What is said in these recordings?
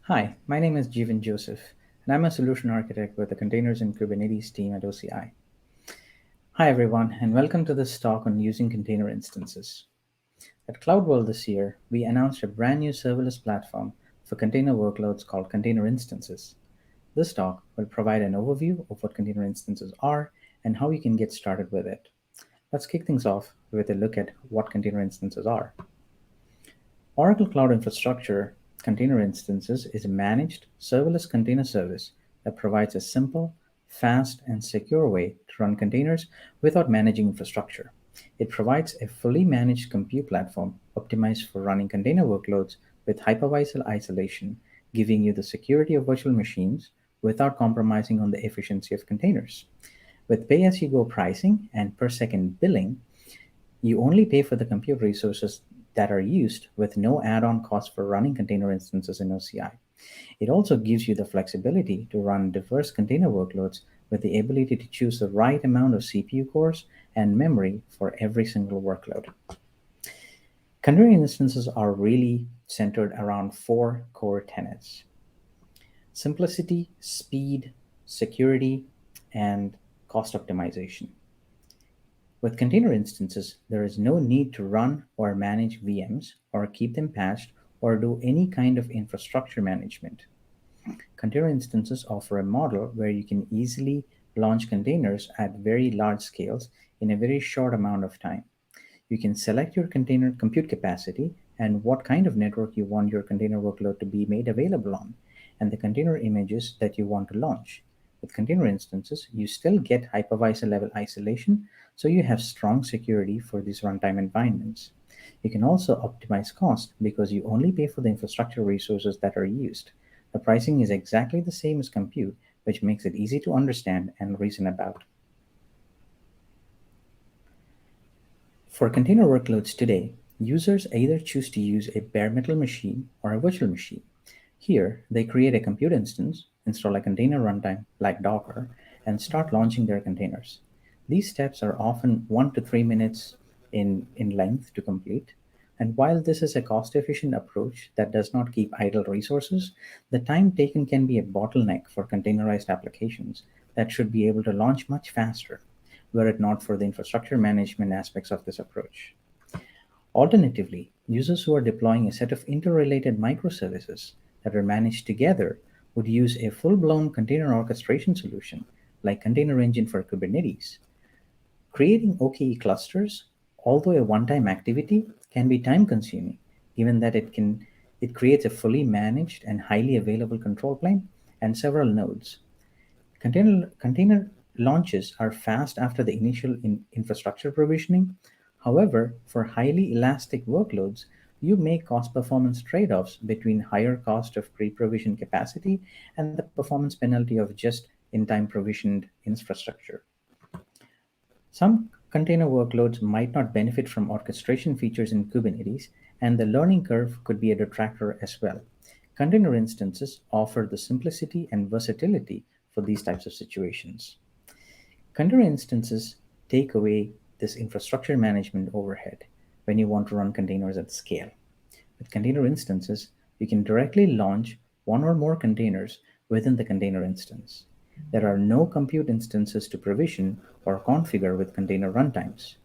Hi, my name is Jeevan Joseph, and I'm a solution architect with the Containers and Kubernetes team at OCI. Hi, everyone, and welcome to this talk on using container instances. At CloudWorld this year, we announced a brand new serverless platform for container workloads called Container Instances. This talk will provide an overview of what container instances are and how you can get started with it. Let's kick things off with a look at what container instances are. Oracle Cloud Infrastructure Container Instances is a managed serverless container service that provides a simple, fast, and secure way to run containers without managing infrastructure. It provides a fully managed compute platform optimized for running container workloads with hypervisor isolation, giving you the security of virtual machines without compromising on the efficiency of containers. With pay as you go pricing and per second billing, you only pay for the compute resources that are used with no add-on cost for running container instances in OCI. It also gives you the flexibility to run diverse container workloads with the ability to choose the right amount of CPU cores and memory for every single workload. Container instances are really centered around four core tenets: simplicity, speed, security, and cost optimization. With container instances, there is no need to run or manage VMs or keep them patched or do any kind of infrastructure management. Container instances offer a model where you can easily launch containers at very large scales in a very short amount of time. You can select your container compute capacity and what kind of network you want your container workload to be made available on, and the container images that you want to launch. With container instances, you still get hypervisor level isolation, so you have strong security for these runtime environments. You can also optimize cost because you only pay for the infrastructure resources that are used. The pricing is exactly the same as compute, which makes it easy to understand and reason about. For container workloads today, users either choose to use a bare metal machine or a virtual machine. Here, they create a compute instance, install a container runtime like Docker, and start launching their containers. These steps are often 1 to 3 minutes in length to complete. And while this is a cost efficient approach that does not keep idle resources, the time taken can be a bottleneck for containerized applications that should be able to launch much faster, were it not for the infrastructure management aspects of this approach. Alternatively, users who are deploying a set of interrelated microservices that are managed together would use a full blown container orchestration solution like Container Engine for Kubernetes. Creating OKE clusters, although a one-time activity, can be time-consuming, given that it creates a fully managed and highly available control plane and several nodes. Container launches are fast after the initial infrastructure provisioning. However, for highly elastic workloads, you make cost performance trade offs between higher cost of pre provisioned capacity and the performance penalty of just in time provisioned infrastructure. Some container workloads might not benefit from orchestration features in Kubernetes, and the learning curve could be a detractor as well. Container instances offer the simplicity and versatility for these types of situations. Container instances take away this infrastructure management overhead when you want to run containers at scale. With container instances, you can directly launch one or more containers within the container instance. There are no compute instances to provision or configure with container runtimes.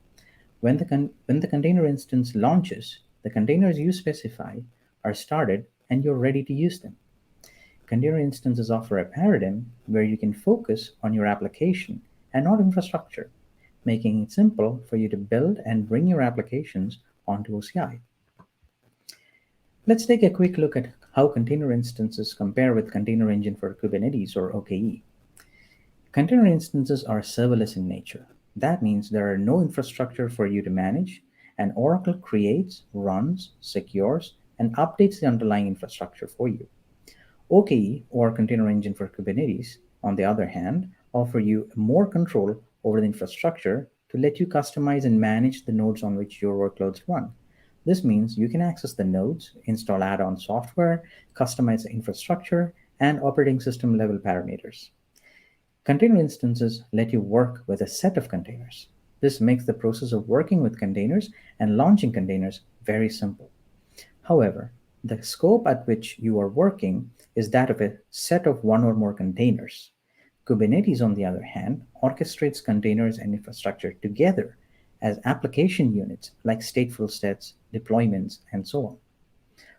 When the container instance launches, the containers you specify are started and you're ready to use them. Container instances offer a paradigm where you can focus on your application and not infrastructure, making it simple for you to build and bring your applications onto OCI. Let's take a quick look at how container instances compare with Container Engine for Kubernetes or OKE. Container instances are serverless in nature. That means there are no infrastructure for you to manage, and Oracle creates, runs, secures, and updates the underlying infrastructure for you. OKE, or Container Engine for Kubernetes, on the other hand, offer you more control over the infrastructure to let you customize and manage the nodes on which your workloads run. This means you can access the nodes, install add-on software, customize the infrastructure, and operating system level parameters. Container instances let you work with a set of containers. This makes the process of working with containers and launching containers very simple. However, The scope at which you are working is that of a set of one or more containers. Kubernetes, on the other hand, orchestrates containers and infrastructure together as application units like stateful sets, deployments, and so on.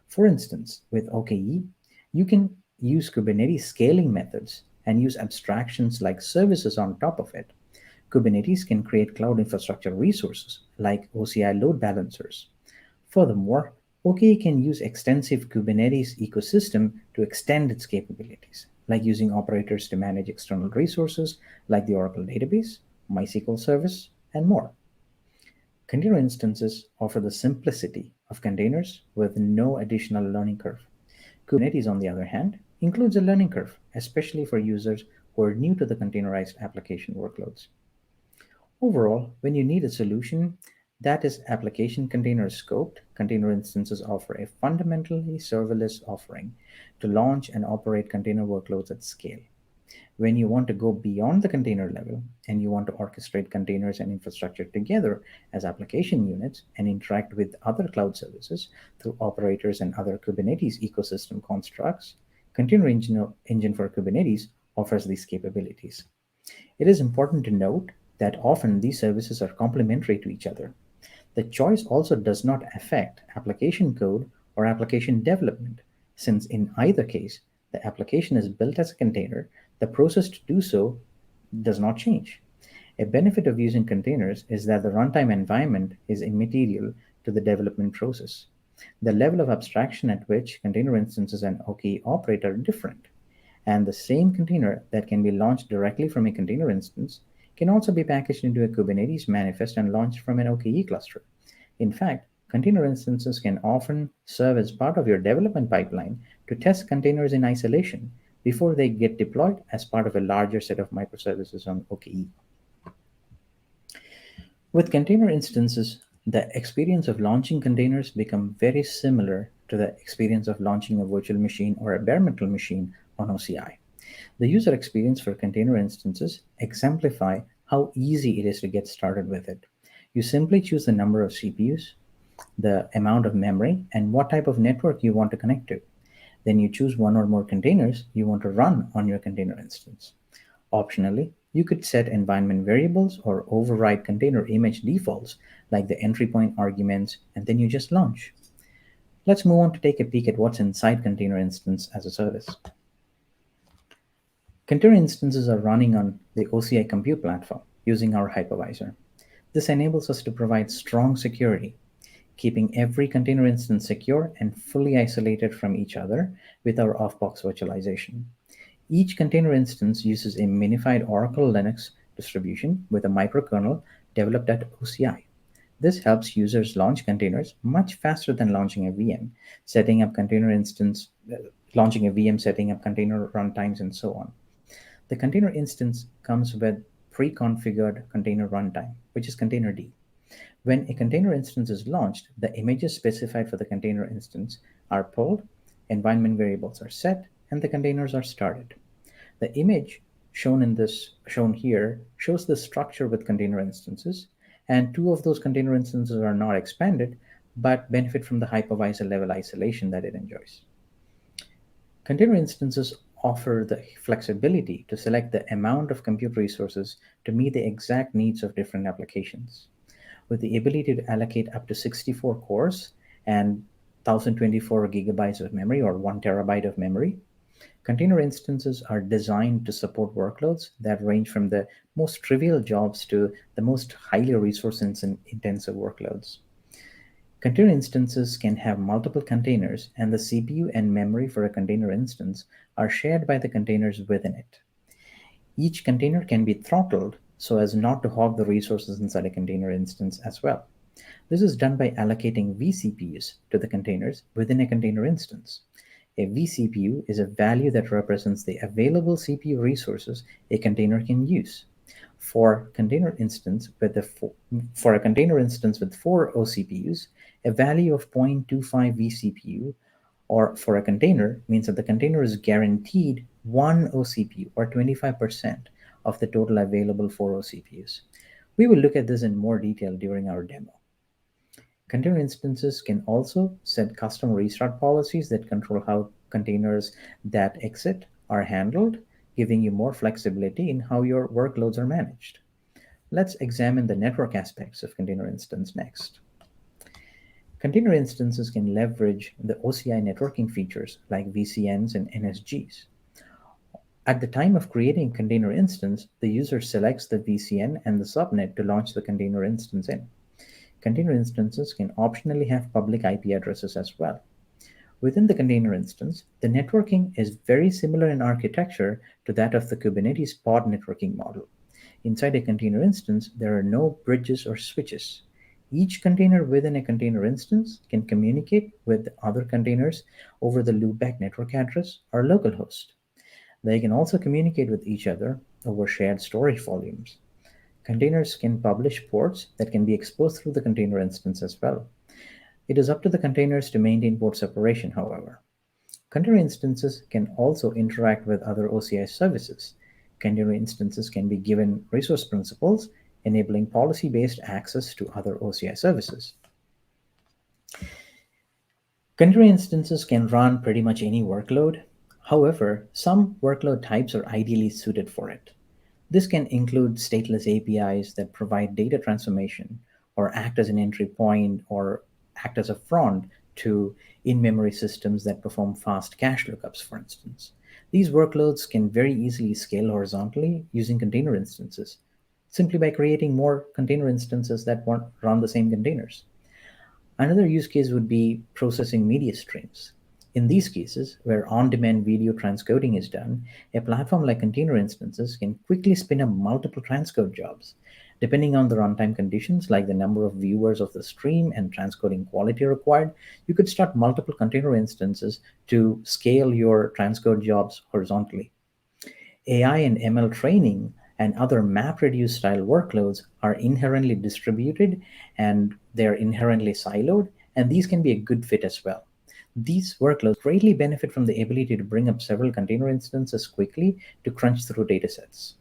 For instance, with OKE, you can use Kubernetes scaling methods and use abstractions like services on top of it. Kubernetes can create cloud infrastructure resources like OCI load balancers. Furthermore, OKE can use extensive Kubernetes ecosystem to extend its capabilities, like using operators to manage external resources like the Oracle database, MySQL service, and more. Container instances offer the simplicity of containers with no additional learning curve. Kubernetes, on the other hand, includes a learning curve, especially for users who are new to the containerized application workloads. Overall, when you need a solution that is application container scoped, container instances offer a fundamentally serverless offering to launch and operate container workloads at scale. When you want to go beyond the container level and you want to orchestrate containers and infrastructure together as application units and interact with other cloud services through operators and other Kubernetes ecosystem constructs, Engine for Kubernetes offers these capabilities. It is important to note that often these services are complementary to each other. The choice also does not affect application code or application development, since in either case, the application is built as a container, the process to do so does not change. A benefit of using containers is that the runtime environment is immaterial to the development process. The level of abstraction at which container instances and OKE operate are different, and the same container that can be launched directly from a container instance can also be packaged into a Kubernetes manifest and launched from an OKE cluster. In fact, container instances can often serve as part of your development pipeline to test containers in isolation before they get deployed as part of a larger set of microservices on OKE. With container instances, the experience of launching containers become very similar to the experience of launching a virtual machine or a bare metal machine on OCI. The user experience for container instances exemplify how easy it is to get started with it. You simply choose the number of CPUs, the amount of memory, and what type of network you want to connect to. Then you choose one or more containers you want to run on your container instance. Optionally, you could set environment variables or override container image defaults like the entry point arguments, and then you just launch. Let's move on to take a peek at what's inside container instance as a service. Container instances are running on the OCI compute platform using our hypervisor. This enables us to provide strong security, keeping every container instance secure and fully isolated from each other with our off-box virtualization. Each container instance uses a minified Oracle Linux distribution with a microkernel developed at OCI. This helps users launch containers much faster than launching a VM, setting up container instance, launching a VM, setting up container runtimes, and so on. The container instance comes with pre-configured container runtime, which is containerd. When a container instance is launched, the images specified for the container instance are pulled, environment variables are set, and the containers are started. The image shown here shows the structure with container instances, and two of those container instances are not expanded but benefit from the hypervisor level isolation that it enjoys. Container instances offer the flexibility to select the amount of compute resources to meet the exact needs of different applications. With the ability to allocate up to 64 cores and 1024 gigabytes of memory or 1 terabyte of memory, container instances are designed to support workloads that range from the most trivial jobs to the most highly resource intensive workloads. Container instances can have multiple containers, and the CPU and memory for a container instance are shared by the containers within it. Each container can be throttled so as not to hog the resources inside a container instance as well. This is done by allocating vCPUs to the containers within a container instance. A vCPU is a value that represents the available CPU resources a container can use. For for a container instance with 4 OCPUs, a value of 0.25 vCPU or for a container means that the container is guaranteed one OCPU or 25% of the total available 4 OCPUs. We will look at this in more detail during our demo. Container instances can also set custom restart policies that control how containers that exit are handled, giving you more flexibility in how your workloads are managed. Let's examine the network aspects of container instance next. Container instances can leverage the OCI networking features like VCNs and NSGs. At the time of creating a container instance, the user selects the VCN and the subnet to launch the container instance in. Container instances can optionally have public IP addresses as well. Within the container instance, the networking is very similar in architecture to that of the Kubernetes pod networking model. Inside a container instance, there are no bridges or switches. Each container within a container instance can communicate with other containers over the loopback network address or localhost. They can also communicate with each other over shared storage volumes. Containers can publish ports that can be exposed through the container instance as well. It is up to the containers to maintain port separation, however. Container instances can also interact with other OCI services. Container instances can be given resource principals, enabling policy-based access to other OCI services. Container instances can run pretty much any workload. However, some workload types are ideally suited for it. This can include stateless APIs that provide data transformation or act as an entry point or act as a front to in-memory systems that perform fast cache lookups, for instance. These workloads can very easily scale horizontally using container instances, simply by creating more container instances that run the same containers. Another use case would be processing media streams. In these cases, where on demand video transcoding is done, a platform like container instances can quickly spin up multiple transcode jobs. Depending on the runtime conditions, like the number of viewers of the stream and transcoding quality required, you could start multiple container instances to scale your transcode jobs horizontally. AI and ML training and other MapReduce style workloads are inherently distributed and they're inherently siloed, and these can be a good fit as well. These workloads greatly benefit from the ability to bring up several container instances quickly to crunch through datasets.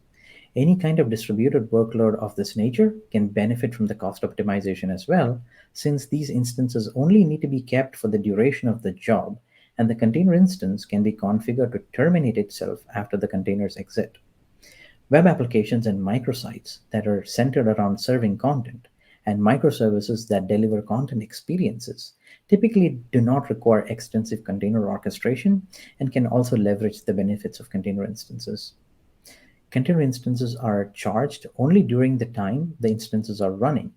Any kind of distributed workload of this nature can benefit from the cost optimization as well, since these instances only need to be kept for the duration of the job, and the container instance can be configured to terminate itself after the container's exit. Web applications and microsites that are centered around serving content and microservices that deliver content experiences typically do not require extensive container orchestration and can also leverage the benefits of container instances. Container instances are charged only during the time the instances are running.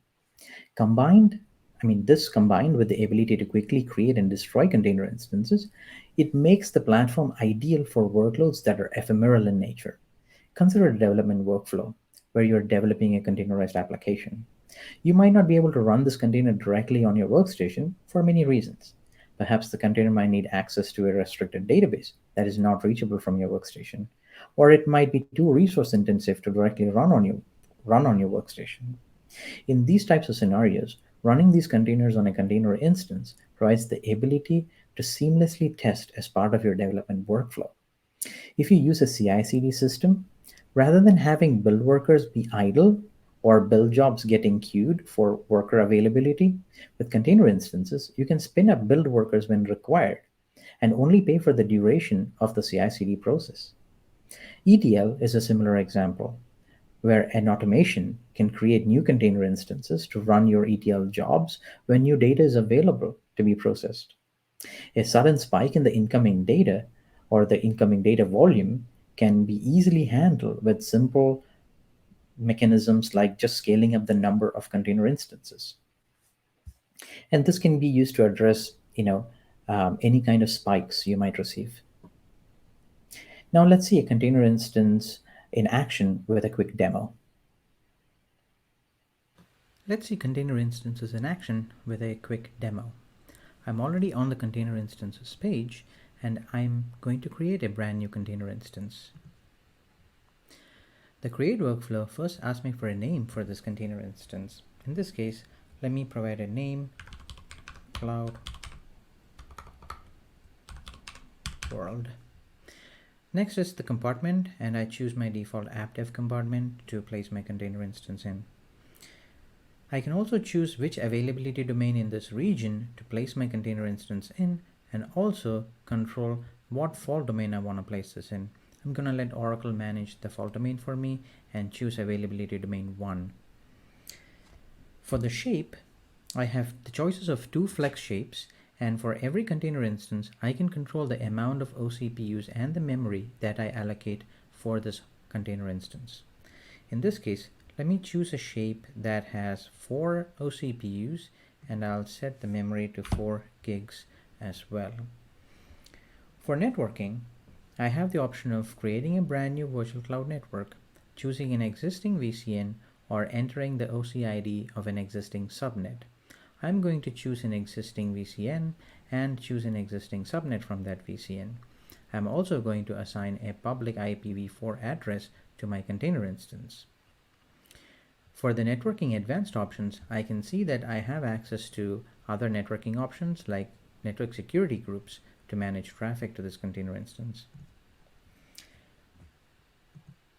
This combined with the ability to quickly create and destroy container instances, it makes the platform ideal for workloads that are ephemeral in nature. Consider a development workflow where you're developing a containerized application. You might not be able to run this container directly on your workstation for many reasons. Perhaps the container might need access to a restricted database that is not reachable from your workstation, or it might be too resource intensive to directly run on your workstation. In these types of scenarios, running these containers on a container instance provides the ability to seamlessly test as part of your development workflow. If you use a CI/CD system, rather than having build workers be idle or build jobs getting queued for worker availability, with container instances, you can spin up build workers when required and only pay for the duration of the CI/CD process. ETL is a similar example, where an automation can create new container instances to run your ETL jobs when new data is available to be processed. A sudden spike in the incoming data or the incoming data volume can be easily handled with simple mechanisms like just scaling up the number of container instances. And this can be used to address, any kind of spikes you might receive. Now let's see a container instance in action with a quick demo. Let's see container instances in action with a quick demo. I'm already on the container instances page, and I'm going to create a brand new container instance. The create workflow first asks me for a name for this container instance. In this case, let me provide a name, CloudWorld. Next is the compartment, and I choose my default app dev compartment to place my container instance in. I can also choose which availability domain in this region to place my container instance in, and also control what fault domain I want to place this in. I'm going to let Oracle manage the fault domain for me and choose availability domain 1. For the shape, I have the choices of 2 flex shapes, and for every container instance, I can control the amount of OCPUs and the memory that I allocate for this container instance. In this case, let me choose a shape that has 4 OCPUs, and I'll set the memory to 4 gigs as well. For networking, I have the option of creating a brand new virtual cloud network, choosing an existing VCN, or entering the OCID of an existing subnet. I'm going to choose an existing VCN and choose an existing subnet from that VCN. I'm also going to assign a public IPv4 address to my container instance. For the networking advanced options, I can see that I have access to other networking options like network security groups to manage traffic to this container instance.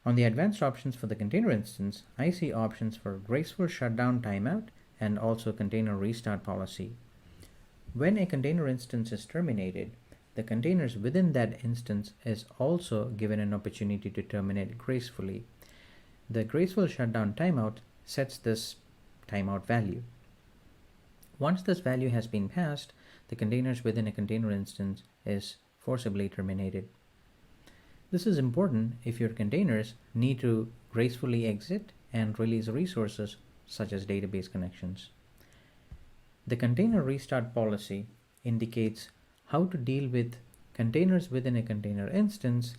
On the advanced options for the container instance, I see options for graceful shutdown timeout and also container restart policy. When a container instance is terminated, the containers within that instance is also given an opportunity to terminate gracefully. The graceful shutdown timeout sets this timeout value. Once this value has been passed, the containers within a container instance is forcibly terminated. This is important if your containers need to gracefully exit and release resources such as database connections. The container restart policy indicates how to deal with containers within a container instance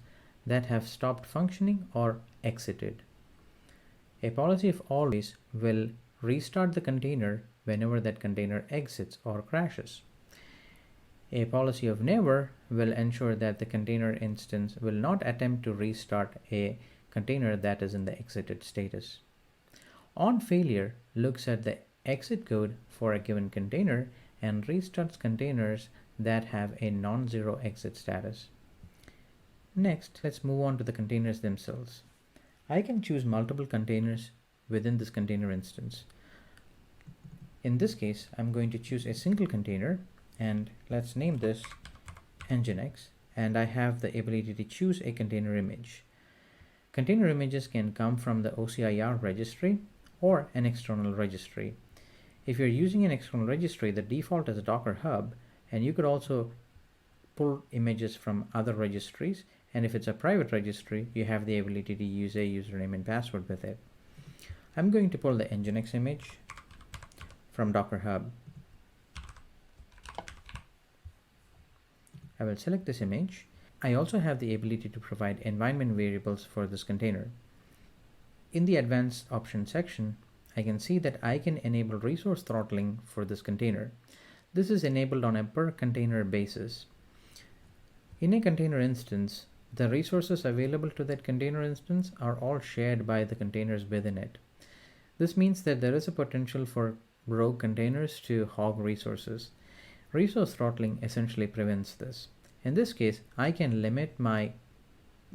that have stopped functioning or exited. A policy of always will restart the container whenever that container exits or crashes. A policy of never will ensure that the container instance will not attempt to restart a container that is in the exited status. On failure looks at the exit code for a given container and restarts containers that have a non-zero exit status. Next, let's move on to the containers themselves. I can choose multiple containers within this container instance. In this case, I'm going to choose a single container, and let's name this Nginx, and I have the ability to choose a container image. Container images can come from the OCIR registry or an external registry. If you're using an external registry, the default is Docker Hub, and you could also pull images from other registries, and if it's a private registry, you have the ability to use a username and password with it. I'm going to pull the Nginx image from Docker Hub. I will select this image. I also have the ability to provide environment variables for this container. In the advanced options section, I can see that I can enable resource throttling for this container. This is enabled on a per container basis. In a container instance, the resources available to that container instance are all shared by the containers within it. This means that there is a potential for rogue containers to hog resources. Resource throttling essentially prevents this. In this case, I can limit my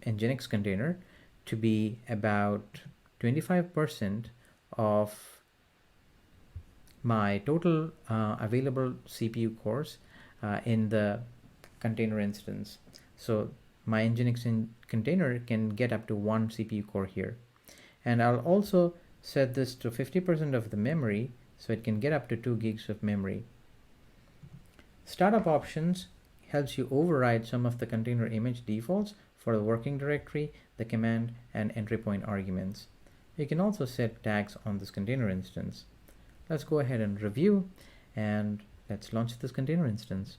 Nginx container to be about 25% of my total available CPU cores in the container instance. So my Nginx container can get up to 1 CPU core here. And I'll also set this to 50% of the memory, so it can get up to 2 gigs of memory. Startup options helps you override some of the container image defaults for the working directory, the command, and entry point arguments. You can also set tags on this container instance. Let's go ahead and review, and let's launch this container instance.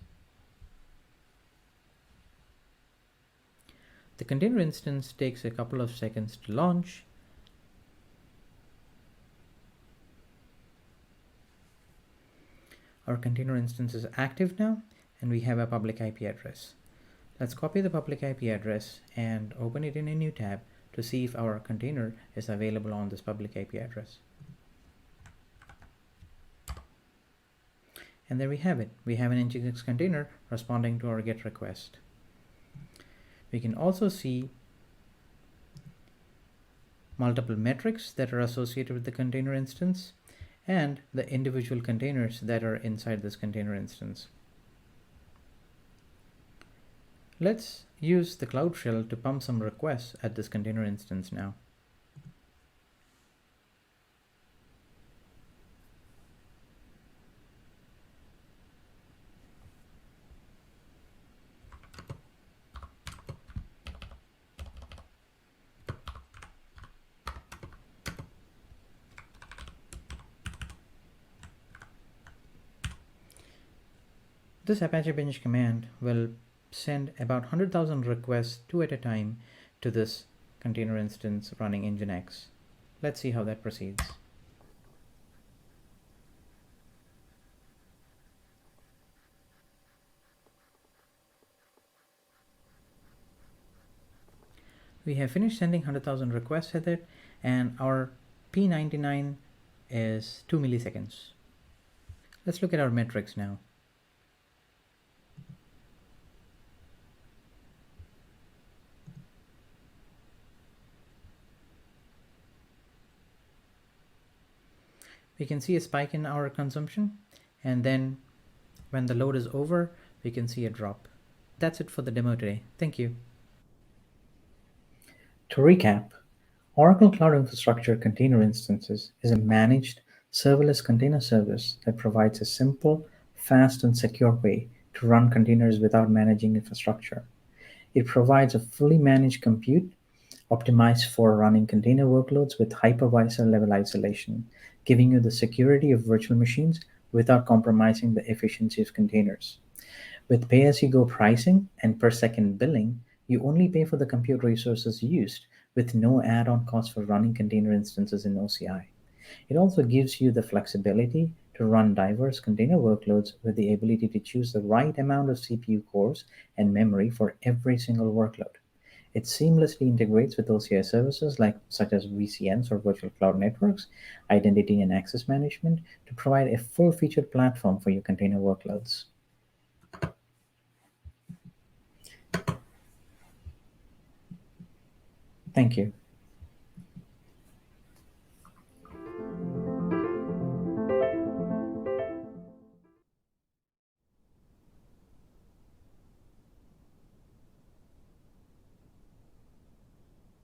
The container instance takes a couple of seconds to launch. Our container instance is active now, and we have a public IP address. Let's copy the public IP address and open it in a new tab to see if our container is available on this public IP address. And there we have it. We have an Nginx container responding to our GET request. We can also see multiple metrics that are associated with the container instance, and the individual containers that are inside this container instance. Let's use the Cloud Shell to pump some requests at this container instance now. This Apache Bench command will send about 100,000 requests two at a time to this container instance running Nginx. Let's see how that proceeds. We have finished sending 100,000 requests with it, and our P99 is 2 milliseconds. Let's look at our metrics now. We can see a spike in our consumption, and then when the load is over, we can see a drop. That's it for the demo today. Thank you. To recap, Oracle Cloud Infrastructure Container Instances is a managed serverless container service that provides a simple, fast, and secure way to run containers without managing infrastructure. It provides a fully managed compute optimized for running container workloads with hypervisor level isolation, giving you the security of virtual machines without compromising the efficiency of containers. With pay-as-you-go pricing and per-second billing, you only pay for the compute resources used, with no add-on cost for running container instances in OCI. It also gives you the flexibility to run diverse container workloads with the ability to choose the right amount of CPU cores and memory for every single workload. It seamlessly integrates with OCI services such as VCNs or virtual cloud networks, identity and access management to provide a full-featured platform for your container workloads. Thank you.